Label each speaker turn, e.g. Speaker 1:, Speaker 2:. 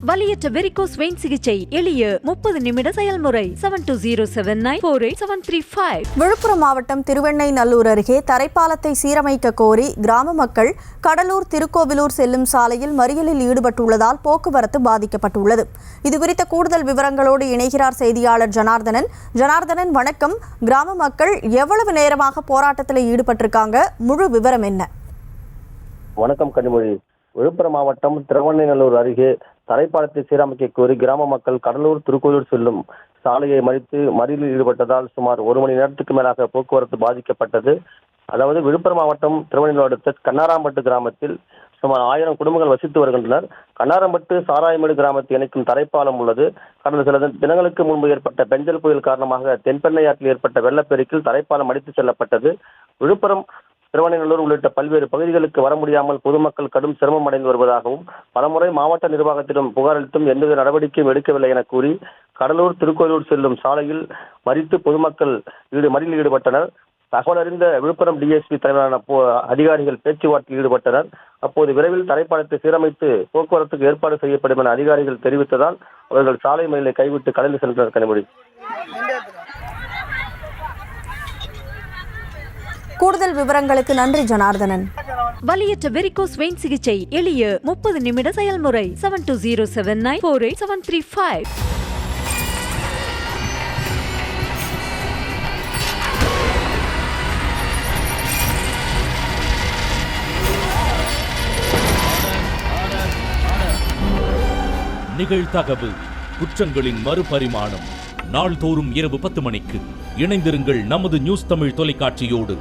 Speaker 1: வலியற்ற varicose vein சிகிச்சை எளிய 30 நிமிட செயல்முறை 7279487335.
Speaker 2: விழுப்புரம் மாவட்டம் திருவெண்ணைநல்லூர் அருகே தரைப்பாலத்தை சீரமைக்க கோரி கிராம மக்கள் கடலூர் திருக்கோவிலூர் செல்லும் சாலையில் மறியலில் ஈடுபட்டுள்ளதால் போக்குவரத்து பாதிக்கப்பட்டுள்ளது. இதுகுறித்த கூடுதல் விவரங்களோடு இணைகிறார் செய்தியாளர் ஜனார்தனன். ஜனார்தனன், வணக்கம். கிராம மக்கள் எவ்வளவு நேரமாக போராட்டத்தில் ஈடுபட்டிருக்காங்க? முழு விவரம் என்ன?
Speaker 3: வணக்கம் கனிமொழி. விழுப்புரம் மாவட்டம் திருவெண்ணைநல்லூர் அருகே தரைப்பாலத்தை சீரமைக்க கோரி கிராம மக்கள் கடலூர் திருக்கோவிலூர் செல்லும் சாலையை மறித்து மறியலில் ஈடுபட்டதால் சுமார் 1 மணி நேரத்துக்கு மேலாக போக்குவரத்து பாதிக்கப்பட்டது. அதாவது விழுப்புரம் மாவட்டம் திருவெண்ணைநல்லூர் அடுத்த கண்ணாராம்பட்டு கிராமத்தில் சுமார் 1000 குடும்பங்கள் வசித்து வருகின்றனர். கண்ணாரம்பட்டு சாராயமேடு கிராமத்தை இணைக்கும் தரைப்பாலம் உள்ளது. கடந்த சில தினங்களுக்கு முன்பு ஏற்பட்ட பெஞ்சல் புயல் காரணமாக தென்பெண்ணையாற்றில் ஏற்பட்ட வெள்ளப்பெருக்கில் தரைப்பாலம் அடித்து செல்லப்பட்டது. விழுப்புரம், திருவெண்ணைநல்லூர் உள்ளிட்ட பல்வேறு பகுதிகளுக்கு வர முடியாமல் பொதுமக்கள் கடும் சிரமம் அடைந்து வருவதாகவும் பலமுறை மாவட்ட நிர்வாகத்திடம் புகார் அளித்தும் எந்தவித நடவடிக்கையும் எடுக்கவில்லை என கூறி கடலூர் திருக்கோவிலூர் செல்லும் சாலையில் மறித்து பொதுமக்கள் மறியலில் ஈடுபட்டனர். தகவல் அறிந்த விழுப்புரம் டிஎஸ்பி தலைவரான அதிகாரிகள் பேச்சுவார்த்தையில் ஈடுபட்டனர். அப்போது விரைவில் தரைப்பாலத்தை சீரமைத்து போக்குவரத்துக்கு ஏற்பாடு செய்யப்படும் என அதிகாரிகள் தெரிவித்ததால் அவர்கள் சாலை மறியலை கைவிட்டு கடலில் சென்றனர். கனிமொழி,
Speaker 2: கூடுதல் விவரங்களுக்கு நன்றி ஜனார்தனன்.
Speaker 1: வலியற்ற வெரிகோஸ் வெயின் சிகிச்சை எளிய 30 நிமிட செயல்முறை 7279487335.
Speaker 4: நிகழ்தகவு குற்றங்களின் மறுபரிமாணம். நாள்தோறும் இரவு 10 மணிக்கு இணைந்திருங்கள் நமது நியூஸ் தமிழ் தொலைக்காட்சியோடு.